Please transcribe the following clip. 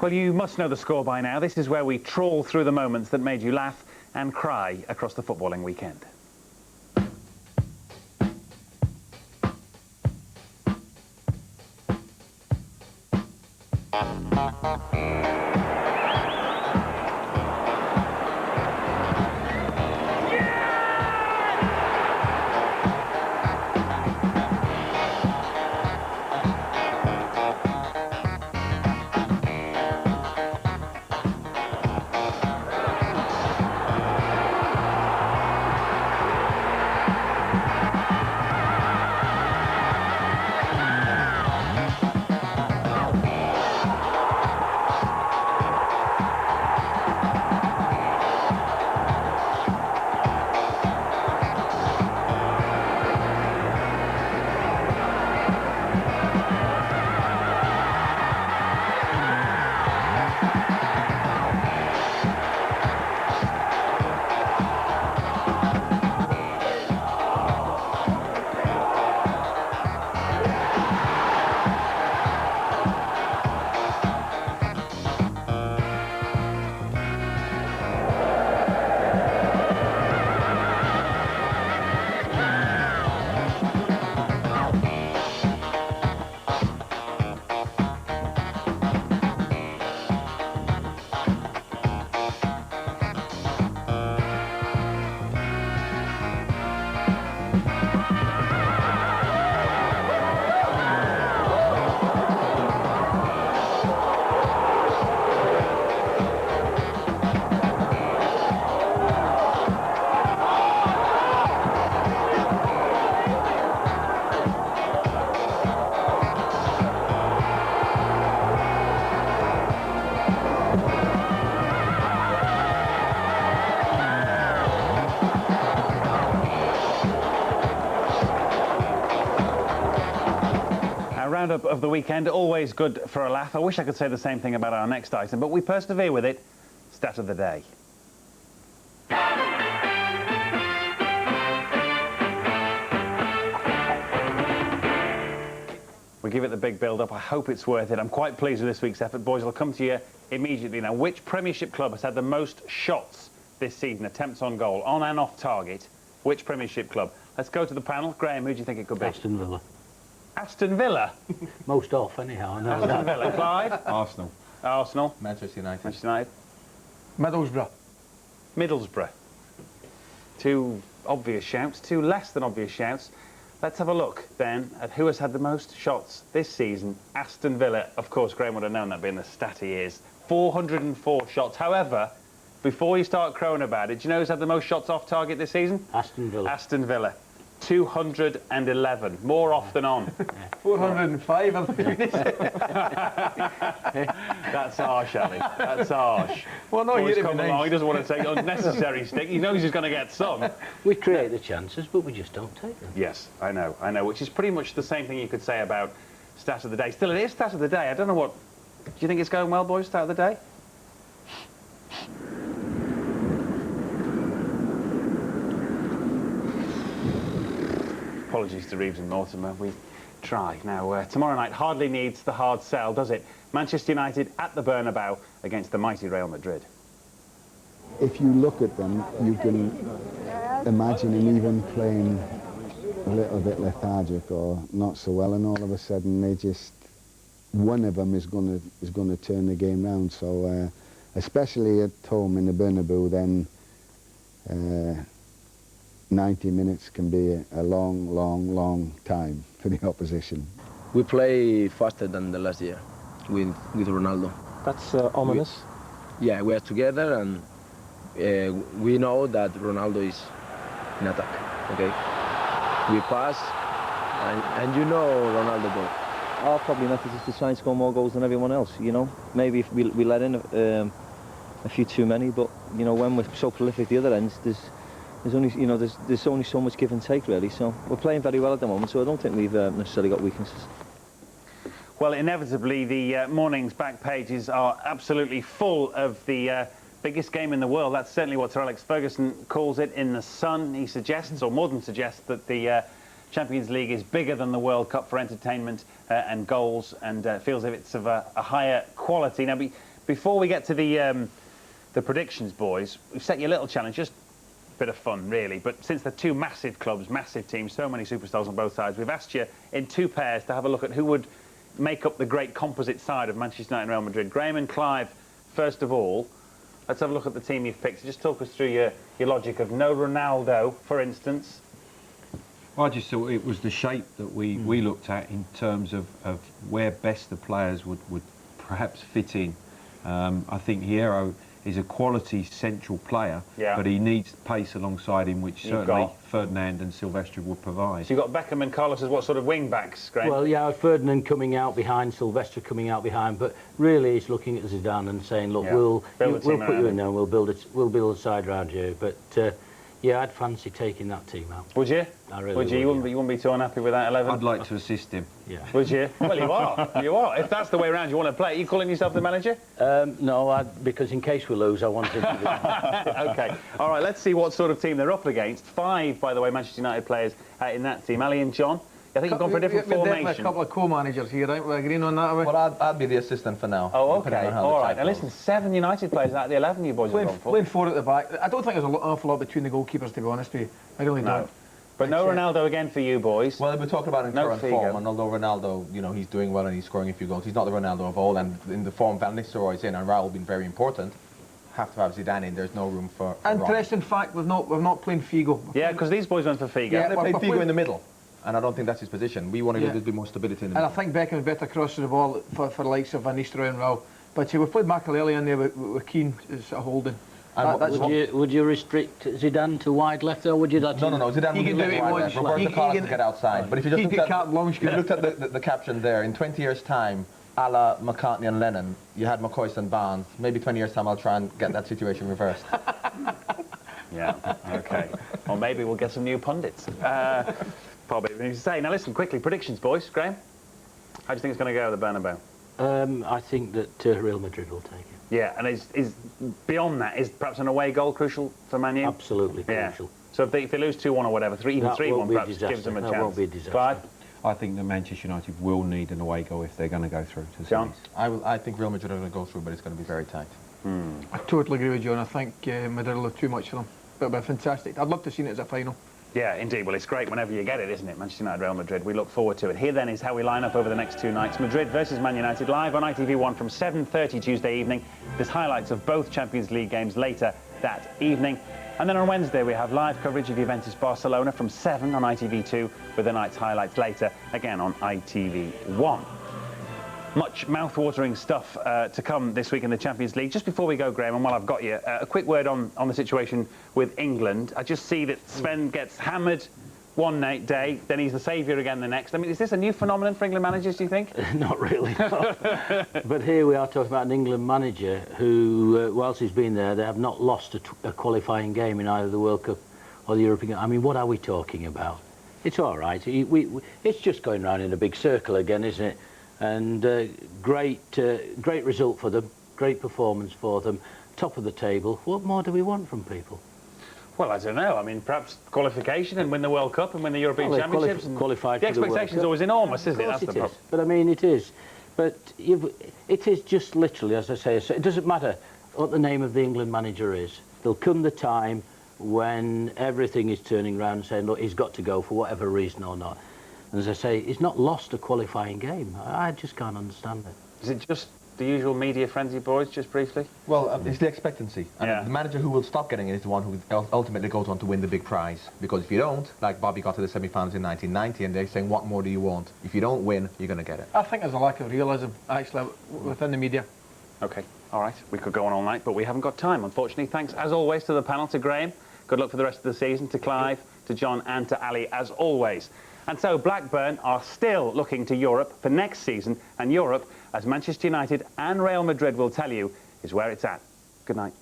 Well, you must know the score by now. This is where we trawl through the moments that made you laugh and cry across the footballing weekend. Roundup of the weekend, always good for a laugh. I wish I could say the same thing about our next item, but we persevere with it. Stat of the day. We give it the big build-up. I hope it's worth it. I'm quite pleased with this week's effort. Boys, I'll come to you immediately now. Which Premiership club has had the most shots this season, attempts on goal, on and off target? Which Premiership club? Let's go to the panel. Graham, who do you think it could be? Aston Villa. Aston Villa? Most off, anyhow. I know Aston Villa. Clive? Arsenal. Arsenal. Manchester United. Manchester United. Middlesbrough. Middlesbrough. Two obvious shouts, two less than obvious shouts. Let's have a look then at who has had the most shots this season. Aston Villa. Of course, Graham would have known that being the stat he is. 404 shots. However, before you start crowing about it, do you know who's had the most shots off target this season? Aston Villa. Aston Villa. 211, more off than on. 405, I think. That's harsh, Ali. That's harsh. Well, no, Boys you'd come be along, nice. he doesn't want to take unnecessary stick. He knows he's going to get some. We create the chances, but we just don't take them. Yes, I know, which is pretty much the same thing you could say about Stat of the Day. Still, it is Stat of the Day. I don't know what... Do you think it's going well, boys, Stat of the Day? Apologies to Reeves and Mortimer, we try. Now, tomorrow night hardly needs the hard sell, does it? Manchester United at the Bernabeu against the mighty Real Madrid. If you look at them, you can imagine him even playing a little bit lethargic or not so well, and all of a sudden they just, one of them is going to turn the game round. So, especially at home in the Bernabeu, then 90 minutes can be a long time for the opposition. We play faster than the last year with Ronaldo. That's ominous. Yeah, we are together, and we know that Ronaldo is in attack, okay? We pass, and you know Ronaldo goal. Our probably method is to try and score more goals than everyone else, you know. Maybe if we let in a few too many, but, you know, when we're so prolific the other ends, there's only, you know, there's only so much give and take, really. So we're playing very well at the moment, so I don't think we've necessarily got weaknesses. Well, inevitably, the morning's back pages are absolutely full of the biggest game in the world. That's certainly what Sir Alex Ferguson calls it in the Sun. He suggests, or more than suggests, that the Champions League is bigger than the World Cup for entertainment and goals, and feels if it's of a higher quality. Now, Before we get to the predictions, boys, we've set you a little challenge, just a bit of fun, really. But since they're two massive clubs, massive teams, so many superstars on both sides, we've asked you in two pairs to have a look at who would make up the great composite side of Manchester United and Real Madrid. Graham and Clive, first of all, let's have a look at the team you've picked. Just talk us through your logic of no Ronaldo, for instance. I just thought it was the shape that we looked at in terms of where best the players would perhaps fit in. I think Hierro is a quality central player, but he needs pace alongside him, which certainly Ferdinand and Silvestre would provide. So you've got Beckham and Carlos as what sort of wing-backs, Graham? Well, yeah, Ferdinand coming out behind, Silvestre coming out behind, but really it's looking at Zidane and saying, look, we'll put you in there and we'll build a side around you. But yeah, I'd fancy taking that team out. Would you? I really would you? You wouldn't be too unhappy with that 11? I'd like to assist him. Yeah. Would you? Well, you are. You are. If that's the way around you want to play, are you calling yourself the manager? No, because in case we lose, I want him to be. OK. All right, let's see what sort of team they're up against. 5, by the way, Manchester United players in that team. Ali and John, I think you've gone for a different formation. A couple of co-managers here, right? We're agreeing on that, are we? Well, I'd be the assistant for now. Oh, OK. All right. Now, listen, 7 United players out of the 11 you boys have gone for. Playing 4 at the back. I don't think there's an awful lot between the goalkeepers, to be honest with you. I really don't. But no Ronaldo again for you boys. Well, we're talking about in current form, and although Ronaldo, you know, he's doing well and he's scoring a few goals, he's not the Ronaldo of old, and in the form Van Nistelrooy's in and Raul have been very important. Have to have Zidane in. There's no room for Interesting fact, we've not playing Figo. Yeah, because these boys went for Figo. Yeah, they played Figo in the middle, and I don't think that's his position. We want a little bit more stability in the middle. And I think Beckham's better crossing the ball for the likes of Van Nistelrooy and Raul. But we've played Makelele in there with Keane as a holding. Would you restrict Zidane to wide left, or would you let him? No, Zidane would do it wide left. Roberto Carlos can get outside. But if you just looked at the caption there, in 20 years' time, a la McCartney and Lennon, you had McCoist and Barnes. Maybe 20 years' time, I'll try and get that situation reversed. Yeah, OK. Or maybe we'll get some new pundits. Probably need to say. Now, listen, quickly, predictions, boys. Graham, how do you think it's going to go at the Bernabeu? I think that Real Madrid will take it. Yeah, and is beyond that, is perhaps an away goal crucial for Man U? Absolutely crucial. So if they lose 2-1 or whatever, even 3-1 perhaps gives them a chance. That won't be a disaster. Clive? I think that Manchester United will need an away goal if they're going to go through to the John? semis. I think Real Madrid are going to go through, but it's going to be very tight. I totally agree with John. I think Madrid will have too much for them. But it'll be fantastic. I'd love to see it as a final. Yeah, indeed. Well, it's great whenever you get it, isn't it? Manchester United, Real Madrid. We look forward to it. Here, then, is how we line up over the next 2 nights. Madrid versus Man United, live on ITV1 from 7:30 Tuesday evening. There's highlights of both Champions League games later that evening. And then on Wednesday, we have live coverage of Juventus Barcelona from 7 on ITV2, with the night's highlights later, again on ITV1. Much mouth-watering stuff to come this week in the Champions League. Just before we go, Graham, and while I've got you, a quick word on the situation with England. I just see that Sven gets hammered one day, then he's the saviour again the next. I mean, is this a new phenomenon for England managers, do you think? Not really, no. But here we are talking about an England manager who, whilst he's been there, they have not lost a qualifying game in either the World Cup or the European. I mean, what are we talking about? It's all right. It's just going round in a big circle again, isn't it? And great result for them, great performance for them, top of the table. What more do we want from people? Well, I don't know. I mean, perhaps qualification and win the World Cup and win the European Championships. Qualified. The expectation's always enormous, isn't it? That's the problem. But I mean, it is. But it is just literally, as I say, it doesn't matter what the name of the England manager is. There'll come the time when everything is turning around and saying, look, he's got to go for whatever reason or not. And as I say, he's not lost a qualifying game. I just can't understand it. Is it just the usual media frenzy, boys, just briefly? Well, it's the expectancy. And the manager who will stop getting it is the one who ultimately goes on to win the big prize. Because if you don't, like Bobby got to the semi-finals in 1990, and they're saying, what more do you want? If you don't win, you're going to get it. I think there's a lack of realism, actually, within the media. OK, all right. We could go on all night, but we haven't got time, unfortunately. Thanks, as always, to the panel, to Graham. Good luck for the rest of the season, to Clive, to John and to Ali, as always. And so Blackburn are still looking to Europe for next season, and Europe, as Manchester United and Real Madrid will tell you, is where it's at. Good night.